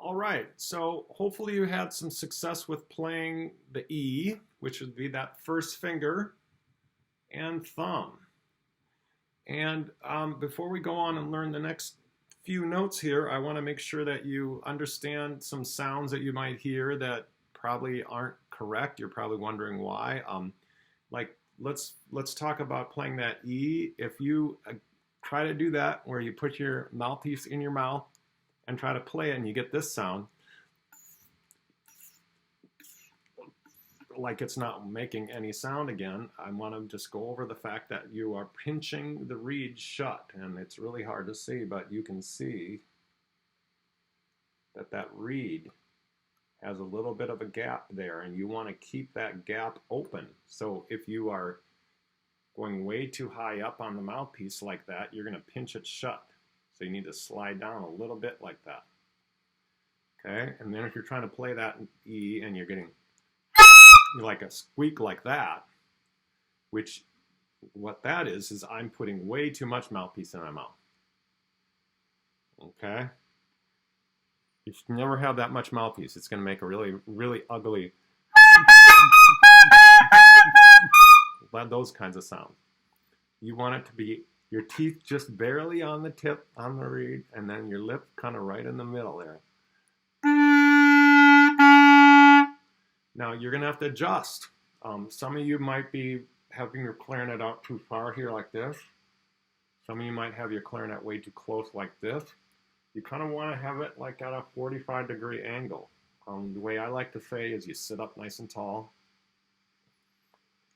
All right, so hopefully you had some success with playing the E, which would be that first finger and thumb. And before we go on and learn the next few notes here, I want to make sure that you understand some sounds that you might hear that probably aren't correct. You're probably wondering why. Like let's talk about playing that E. If you try to do that, where you put your mouthpiece in your mouth and try to play it, and you get this sound, like it's not making any sound again. I want to just go over the fact that you are pinching the reed shut, and it's really hard to see, but you can see that that reed has a little bit of a gap there, and you want to keep that gap open. So if you are going way too high up on the mouthpiece like that, you're going to pinch it shut. So you need to slide down a little bit like that. Okay, and then if you're trying to play that E and you're getting like a squeak like that, which what that is I'm putting way too much mouthpiece in my mouth. Okay? You should never have that much mouthpiece. It's going to make a really, really ugly, those kinds of sounds. You want it to be your teeth just barely on the tip, on the reed, and then your lip kind of right in the middle there. Now you're going to have to adjust. Some of you might be having your clarinet out too far here like this. Some of you might have your clarinet way too close like this. You kind of want to have it like at a 45-degree angle. The way I like to say is you sit up nice and tall.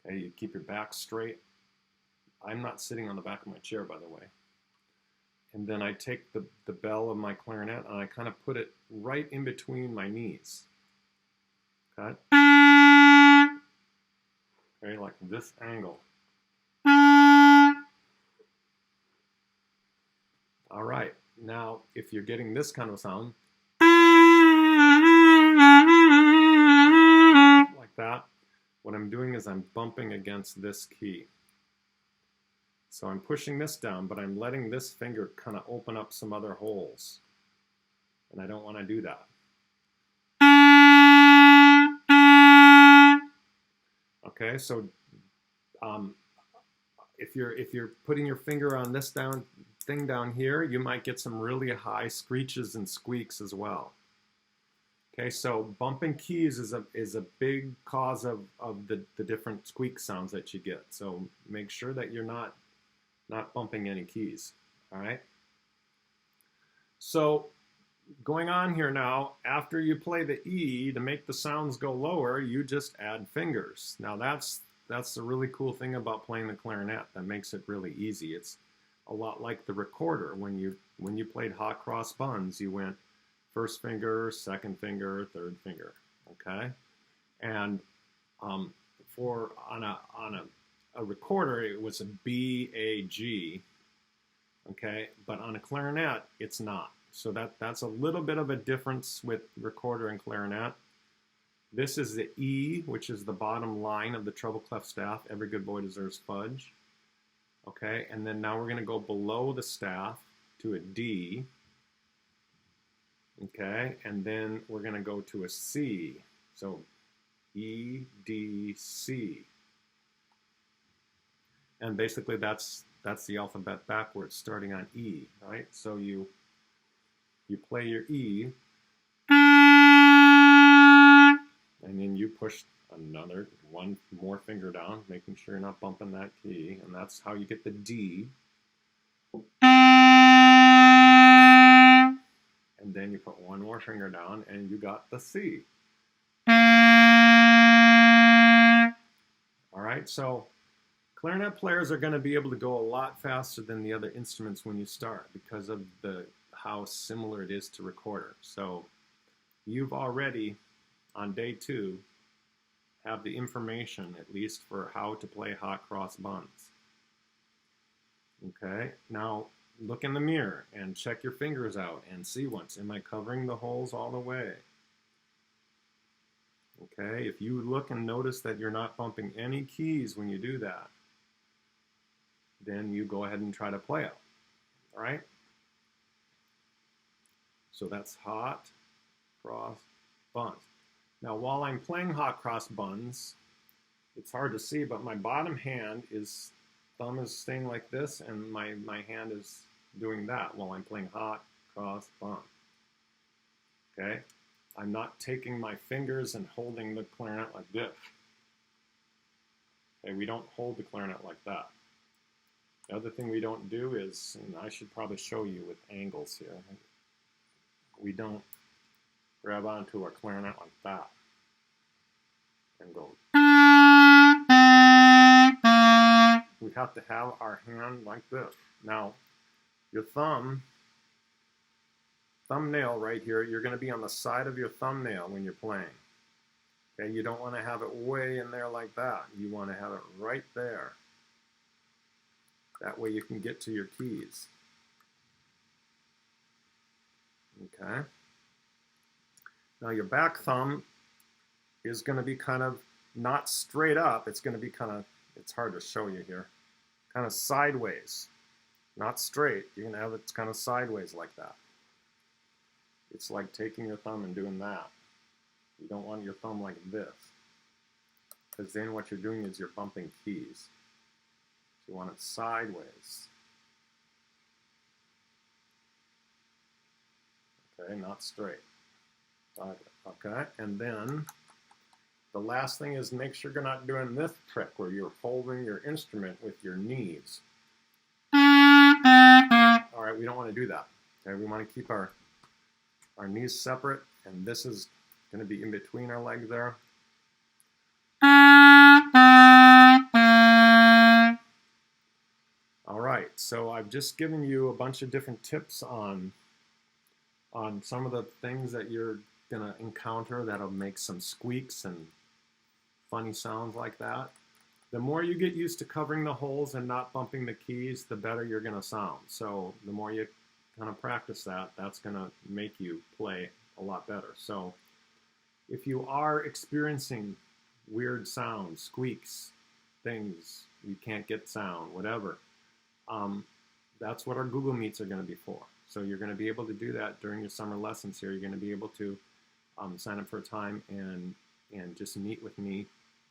Okay, you keep your back straight. I'm not sitting on the back of my chair, by the way. And then I take the bell of my clarinet and I kind of put it right in between my knees. Okay? Okay, like this angle. All right, now if you're getting this kind of sound, like that, what I'm doing is I'm bumping against this key. So I'm pushing this down, but I'm letting this finger kind of open up some other holes. And I don't want to do that. Okay, so if you're putting your finger on this thing down here, you might get some really high screeches and squeaks as well. Okay, so bumping keys is a big cause of the different squeak sounds that you get. So make sure that you're not bumping any keys. All right. So going on here now, after you play the E, to make the sounds go lower, you just add fingers. Now that's the really cool thing about playing the clarinet that makes it really easy. It's a lot like the recorder. When you played hot cross buns, you went first finger, second finger, third finger. Okay, and for on a recorder, it was a B, A, G. Okay, but on a clarinet, it's not. So that's a little bit of a difference with recorder and clarinet. This is the E, which is the bottom line of the treble clef staff. Every good boy deserves fudge. Okay, and then now we're going to go below the staff to a D. Okay, and then we're going to go to a C. So E, D, C. And basically that's the alphabet backwards, starting on E, right? So you play your E, and then you push one more finger down, making sure you're not bumping that key, and that's how you get the D. And then you put one more finger down, and you got the C. All right, so clarinet players are going to be able to go a lot faster than the other instruments when you start because of how similar it is to recorder. So you've already, on day 2, have the information, at least for how to play hot cross buns. Okay, now look in the mirror and check your fingers out and see once. Am I covering the holes all the way? Okay, if you look and notice that you're not bumping any keys when you do that, then you go ahead and try to play it. All right? So that's hot, cross, buns. Now while I'm playing hot cross buns, it's hard to see, but my bottom hand is, thumb is staying like this, and my hand is doing that while I'm playing hot cross bun. Okay? I'm not taking my fingers and holding the clarinet like this. Okay, we don't hold the clarinet like that. The other thing we don't do is, and I should probably show you with angles here, we don't grab onto our clarinet like that and go. We have to have our hand like this. Now, your thumbnail right here, you're going to be on the side of your thumbnail when you're playing. Okay, you don't want to have it way in there like that. You want to have it right there. That way you can get to your keys. Okay. Now your back thumb is going to be kind of not straight up. It's going to be kind of, it's hard to show you here, kind of sideways. Not straight. You're going to have it kind of sideways like that. It's like taking your thumb and doing that. You don't want your thumb like this, because then what you're doing is you're bumping keys. You want it sideways. Okay, not straight. Okay, and then the last thing is make sure you're not doing this trick where you're holding your instrument with your knees. All right, we don't want to do that. Okay, we want to keep our knees separate, and this is going to be in between our legs there. All right, so I've just given you a bunch of different tips on some of the things that you're going to encounter that'll make some squeaks and funny sounds like that. The more you get used to covering the holes and not bumping the keys, the better you're going to sound. So the more you kind of practice that, that's going to make you play a lot better. So if you are experiencing weird sounds, squeaks, things, you can't get sound, whatever, that's what our Google Meets are going to be for. So you're going to be able to do that during your summer lessons here. You're going to be able to sign up for a time and just meet with me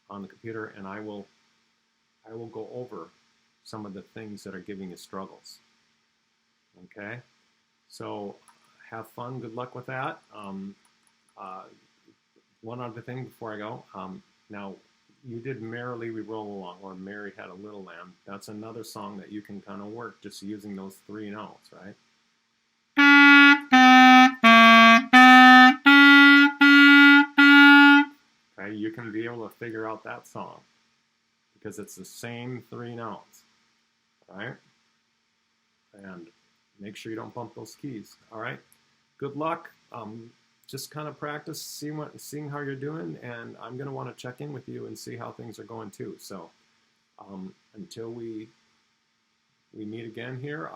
on the computer, and I will go over some of the things that are giving you struggles. Okay, so have fun. Good luck with that. One other thing before I go. Now, you did Merrily We Roll Along, or Mary Had a Little Lamb. That's another song that you can kind of work just using those three notes, right? Okay, you can be able to figure out that song because it's the same three notes, right? And make sure you don't bump those keys, all right? Good luck. Just kind of practice, seeing how you're doing, and I'm going to want to check in with you and see how things are going too. So until we meet again here,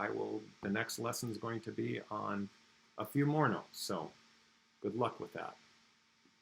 the next lesson is going to be on a few more notes. So good luck with that.